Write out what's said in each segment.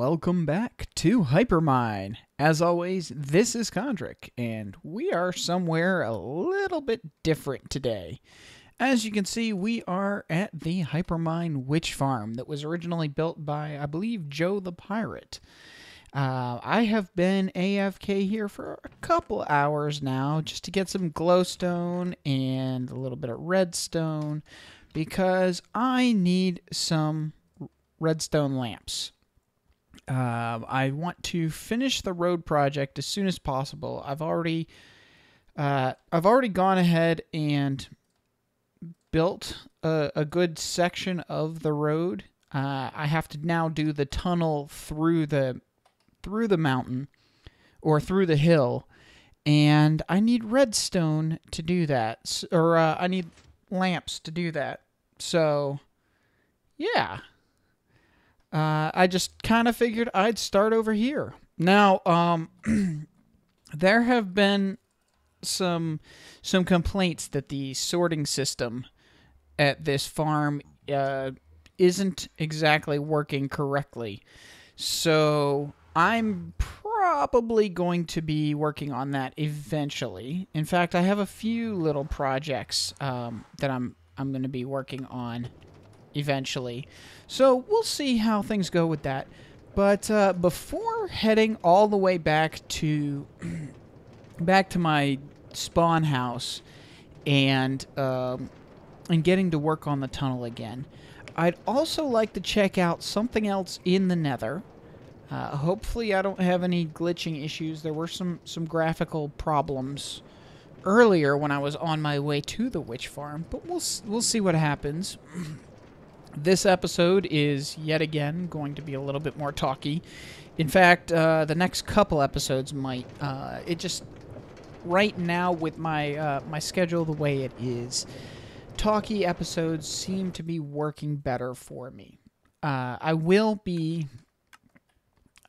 welcome back to Hypermine. As always, this is Kondrik, and we are somewhere a little bit different today. As you can see, we are at the Hypermine witch farm that was originally built by, I believe, Joe the Pirate. I have been AFK here for a couple hours now just to get some glowstone and a little bit of redstone because I need some redstone lamps. I want to finish the road project as soon as possible. I've already gone ahead and built a good section of the road. I have to now do the tunnel through the mountain or through the hill, and I need redstone to do that, or I need lamps to do that. So, yeah. I just kind of figured I'd start over here. Now, there have been some complaints that the sorting system at this farm isn't exactly working correctly. So I'm probably going to be working on that eventually. In fact, I have a few little projects that I'm going to be working on eventually. So we'll see how things go with that. But before heading all the way back to my spawn house and getting to work on the tunnel again, I'd also like to check out something else in the Nether. Hopefully I don't have any glitching issues. There were some graphical problems earlier when I was on my way to the witch farm, but we'll see what happens. This episode is yet again going to be a little bit more talky. In fact, the next couple episodes might. It just right now with my my schedule the way it is, talky episodes seem to be working better for me. I will be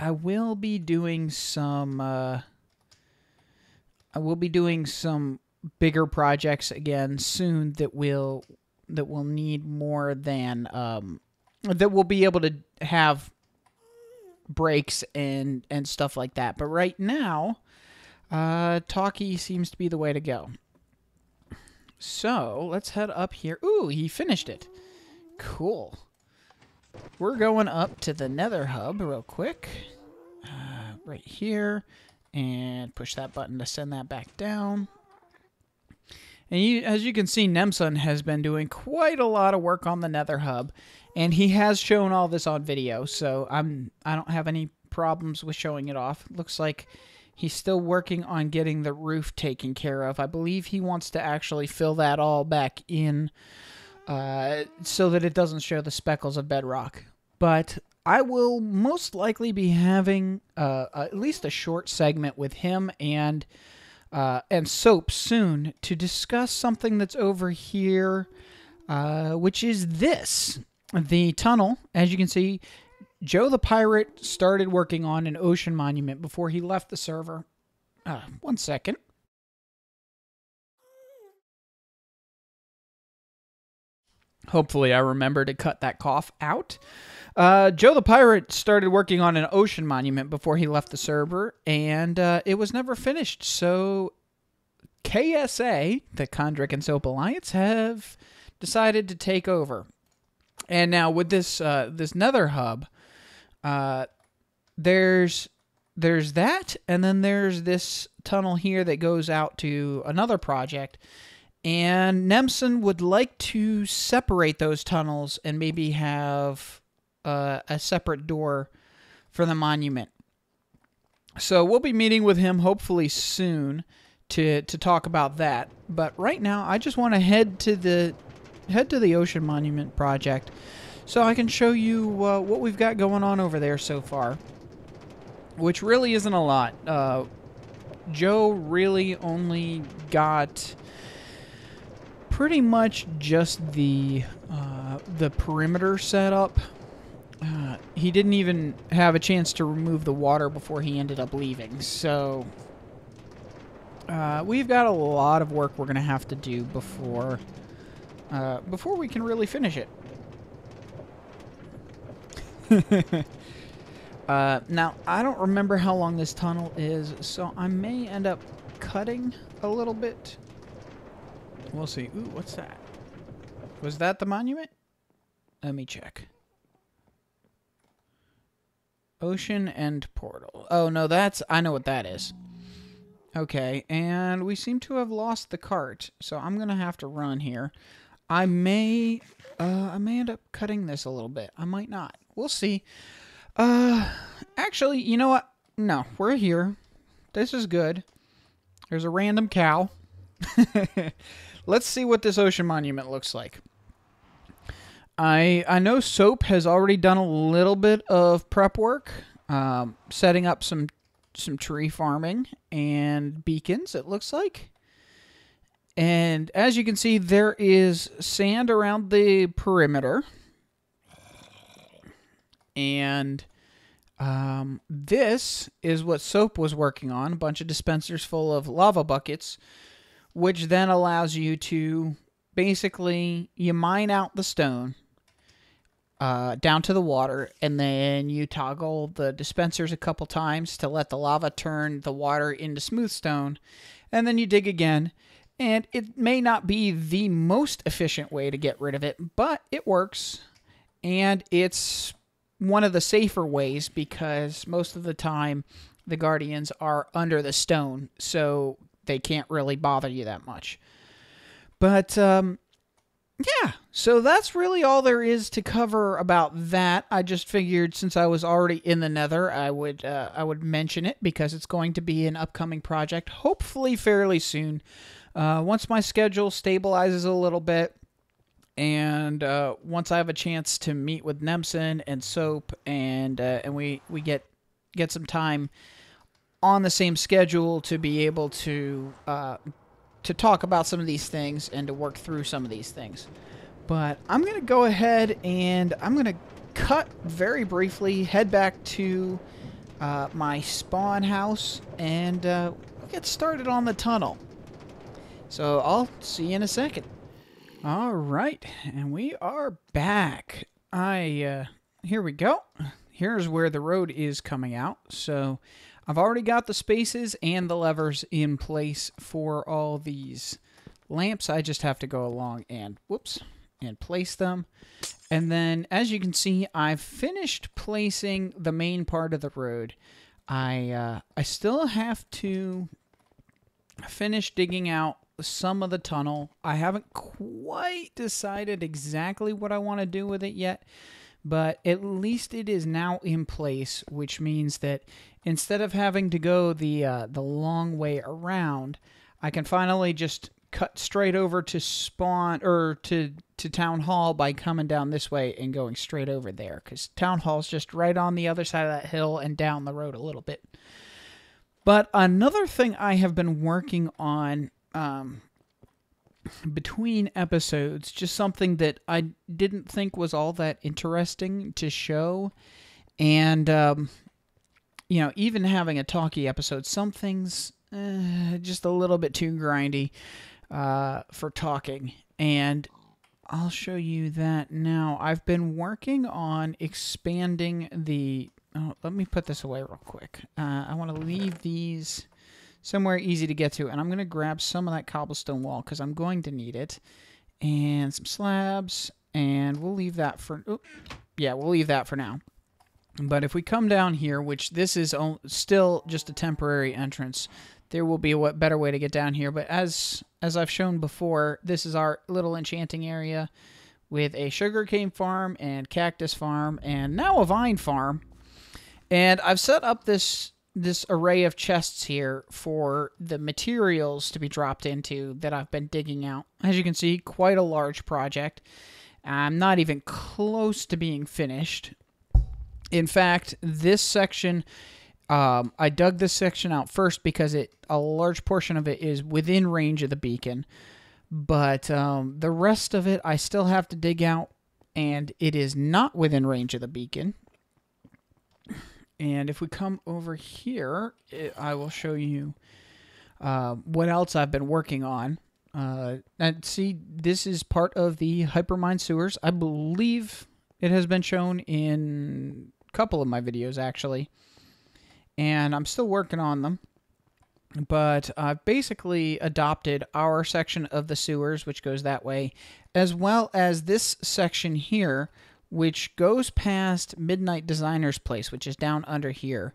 doing some. I will be doing some bigger projects again soon that will need more than that will be able to have breaks and stuff like that. But right now, talkie seems to be the way to go. So let's head up here. Ooh, he finished it. Cool. We're going up to the Nether hub real quick. Right here. And push that button to send that back down. And as you can see, Nemson has been doing quite a lot of work on the Nether hub, and he has shown all this on video, so I don't have any problems with showing it off. Looks like he's still working on getting the roof taken care of. I believe he wants to actually fill that all back in so that it doesn't show the speckles of bedrock. But I will most likely be having at least a short segment with him and Soap soon to discuss something that's over here, which is this. The tunnel, as you can see, Joe the Pirate started working on an ocean monument before he left the server. 1 second. Hopefully I remember to cut that cough out. Joe the Pirate started working on an ocean monument before he left the server, and it was never finished. So KSA, the Kondrik and Soap Alliance, have decided to take over. And now with this this Nether hub, there's that, and then there's this tunnel here that goes out to another project. And Nemson would like to separate those tunnels and maybe have a separate door for the monument. So we'll be meeting with him hopefully soon to talk about that. But right now, I just want to head to the Ocean Monument project so I can show you what we've got going on over there so far, which really isn't a lot. Joe really only got pretty much just the perimeter set up. He didn't even have a chance to remove the water before he ended up leaving. So we've got a lot of work we're going to have to do before we can really finish it. Now, I don't remember how long this tunnel is, so I may end up cutting a little bit. We'll see. Ooh, what's that? Was that the monument? Let me check. Ocean End Portal. Oh, no, that's... I know what that is. Okay, and we seem to have lost the cart, so I'm going to have to run here. I may end up cutting this a little bit. I might not. We'll see. Actually, you know what? No, we're here. This is good. There's a random cow. Let's see what this ocean monument looks like. I know Soap has already done a little bit of prep work, setting up some tree farming and beacons, it looks like. And as you can see, there is sand around the perimeter. And this is what Soap was working on, a bunch of dispensers full of lava buckets, which then allows you to basically, you mine out the stone down to the water, and then you toggle the dispensers a couple times to let the lava turn the water into smooth stone, and then you dig again. And it may not be the most efficient way to get rid of it, but it works, and it's one of the safer ways because most of the time the guardians are under the stone, so they can't really bother you that much. But yeah, so that's really all there is to cover about that. I just figured since I was already in the Nether, I would mention it because it's going to be an upcoming project, hopefully fairly soon. Once my schedule stabilizes a little bit, and once I have a chance to meet with Nemson and Soap, and we get some time on the same schedule to be able to talk about some of these things and to work through some of these things. But I'm going to go ahead and I'm going to cut very briefly, head back to my spawn house, and we'll get started on the tunnel. So I'll see you in a second. All right, and we are back. Here we go. Here's where the road is coming out. So I've already got the spaces and the levers in place for all these lamps. I just have to go along and, whoops, and place them. And then, as you can see, I've finished placing the main part of the road. I still have to finish digging out some of the tunnel. I haven't quite decided exactly what I want to do with it yet, but at least it is now in place, which means that instead of having to go the long way around, I can finally just cut straight over to spawn or to Town Hall by coming down this way and going straight over there, because Town Hall's just right on the other side of that hill and down the road a little bit. But another thing I have been working on between episodes, just something that I didn't think was all that interesting to show, and you know, even having a talkie episode, some things just a little bit too grindy for talking, and I'll show you that now. I've been working on expanding the... Oh, let me put this away real quick. I want to leave these somewhere easy to get to, and I'm going to grab some of that cobblestone wall because I'm going to need it, and some slabs, and we'll leave that for... Oh, yeah, we'll leave that for now. But if we come down here, which this is still just a temporary entrance, there will be a better way to get down here. But as I've shown before, this is our little enchanting area with a sugarcane farm and cactus farm and now a vine farm. And I've set up this array of chests here for the materials to be dropped into that I've been digging out. As you can see, quite a large project. I'm not even close to being finished. In fact, this section, I dug this section out first because a large portion of it is within range of the beacon. But the rest of it I still have to dig out, and it is not within range of the beacon. And if we come over here, I will show you what else I've been working on. And see, this is part of the Hypermine sewers. I believe it has been shown in couple of my videos actually, and I'm still working on them. But I've basically adopted our section of the sewers, which goes that way, as well as this section here, which goes past Midnight Designer's place, which is down under here.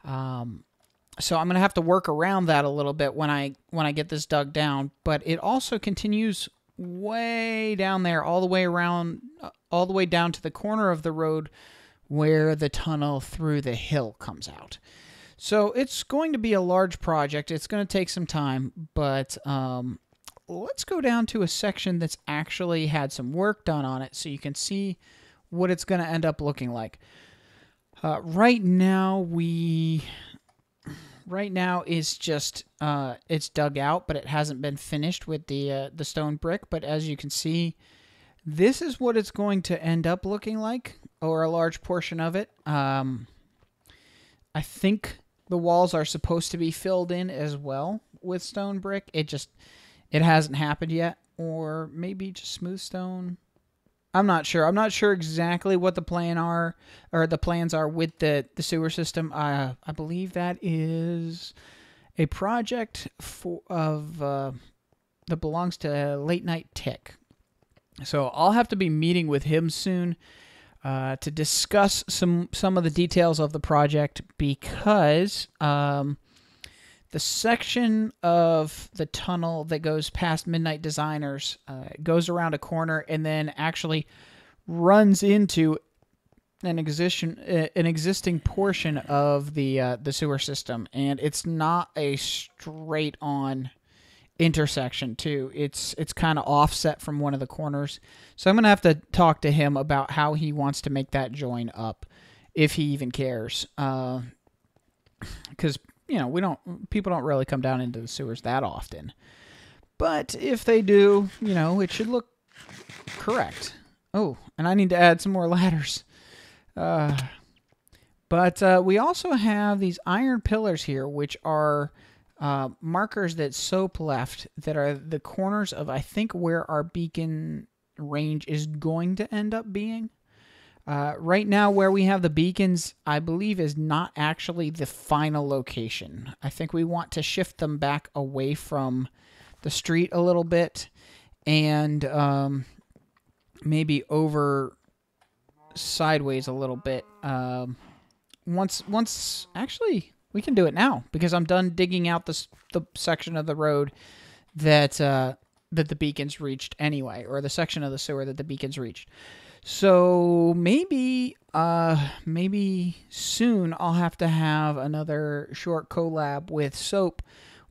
So I'm going to have to work around that a little bit when I get this dug down. But it also continues way down there, all the way around, all the way down to the corner of the road where the tunnel through the hill comes out. So it's going to be a large project. It's going to take some time, but let's go down to a section that's actually had some work done on it so you can see what it's going to end up looking like. Right now is just it's dug out, but it hasn't been finished with the stone brick. But as you can see, this is what it's going to end up looking like, or a large portion of it. I think the walls are supposed to be filled in as well with stone brick. It hasn't happened yet, or maybe just smooth stone. I'm not sure. I'm not sure exactly what the plans are with the sewer system. I believe that is a project that belongs to Late Night Tick. So I'll have to be meeting with him soon to discuss some of the details of the project, because the section of the tunnel that goes past Midnight Designers goes around a corner and then actually runs into an existing portion of the sewer system, and it's not a straight on intersection too. It's kind of offset from one of the corners. So I'm going to have to talk to him about how he wants to make that join up, if he even cares. Cuz people don't really come down into the sewers that often. But if they do, it should look correct. Oh, and I need to add some more ladders. But we also have these iron pillars here, which are markers that Soap left, that are the corners of, I think, where our beacon range is going to end up being. Right now, where we have the beacons, I believe, is not actually the final location. I think we want to shift them back away from the street a little bit, and maybe over sideways a little bit. Actually, we can do it now, because I'm done digging out the section of the road that the beacons reached anyway, or the section of the sewer that the beacons reached. So maybe soon I'll have to have another short collab with Soap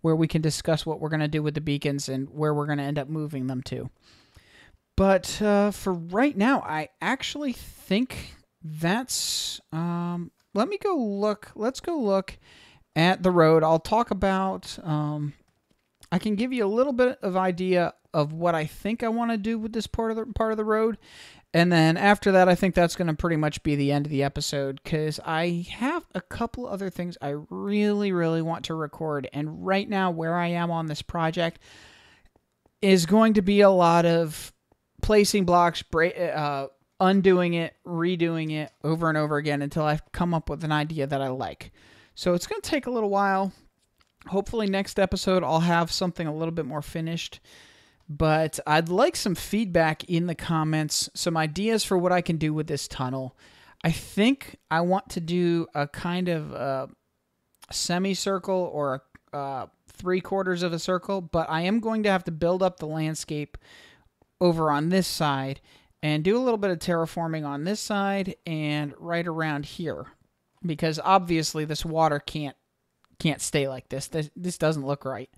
where we can discuss what we're going to do with the beacons and where we're going to end up moving them to. But for right now, I actually think that's... let's go look at the road. I'll talk about... I can give you a little bit of idea of what I think I want to do with this part of the road. And then after that, I think that's going to pretty much be the end of the episode, because I have a couple other things I really, really want to record. And right now, where I am on this project is going to be a lot of placing blocks, undoing it, redoing it over and over again until I've come up with an idea that I like. So it's going to take a little while. Hopefully next episode I'll have something a little bit more finished. But I'd like some feedback in the comments, some ideas for what I can do with this tunnel. I think I want to do a kind of semicircle or a 3/4 of a circle, but I am going to have to build up the landscape over on this side and do a little bit of terraforming on this side and right around here, because obviously this water can't stay like this. This doesn't look right.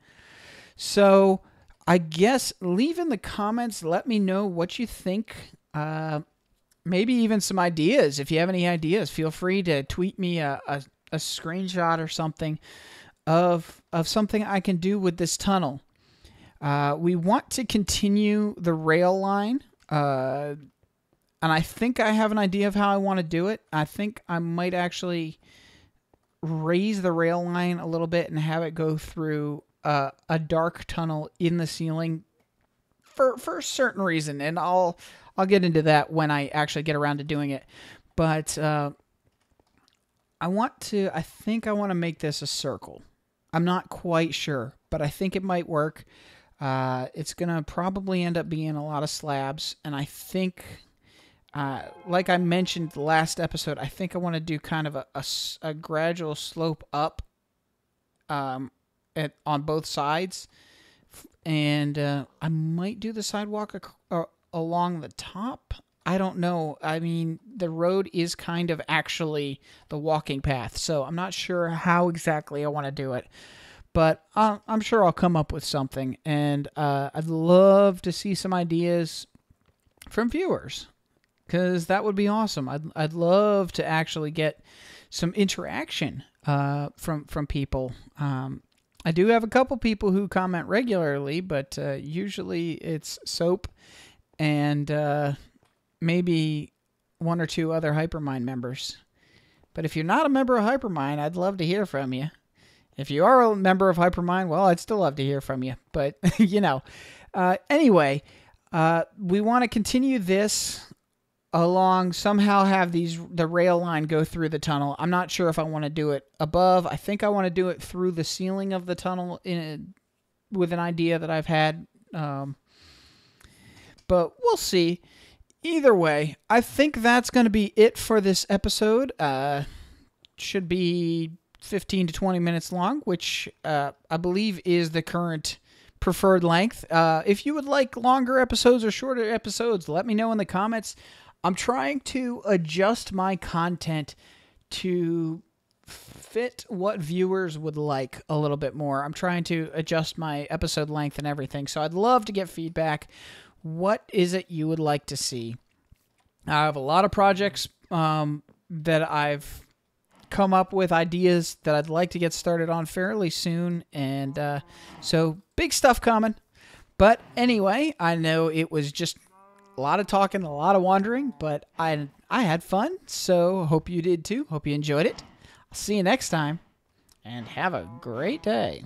So I guess leave in the comments, let me know what you think. Maybe even some ideas. If you have any ideas, feel free to tweet me a screenshot or something of something I can do with this tunnel. We want to continue the rail line, and I think I have an idea of how I want to do it. I think I might actually raise the rail line a little bit and have it go through a dark tunnel in the ceiling for a certain reason, and I'll get into that when I actually get around to doing it. But I think I want to make this a circle. I'm not quite sure, but I think it might work. It's going to probably end up being a lot of slabs, and I think, like I mentioned the last episode, I think I want to do kind of a gradual slope up on both sides, and I might do the sidewalk along the top. I don't know. I mean, the road is kind of actually the walking path, so I'm not sure how exactly I want to do it. But I'm sure I'll come up with something, and I'd love to see some ideas from viewers, because that would be awesome. I'd love to actually get some interaction from people. I do have a couple people who comment regularly, but usually it's Soap and maybe one or two other Hypermine members. But if you're not a member of Hypermine, I'd love to hear from you. If you are a member of Hypermine, well, I'd still love to hear from you. But, anyway, we want to continue this along, somehow have the rail line go through the tunnel. I'm not sure if I want to do it above. I think I want to do it through the ceiling of the tunnel with an idea that I've had. But we'll see. Either way, I think that's going to be it for this episode. Should be 15 to 20 minutes long, which I believe is the current preferred length. If you would like longer episodes or shorter episodes, let me know in the comments. I'm trying to adjust my content to fit what viewers would like a little bit more. I'm trying to adjust my episode length and everything, so I'd love to get feedback. What is it you would like to see? I have a lot of projects that I've come up with, ideas that I'd like to get started on fairly soon, and so big stuff coming. But anyway, I know it was just a lot of talking, a lot of wandering, but I had fun, so hope you did too. Hope you enjoyed it. I'll see you next time, and have a great day.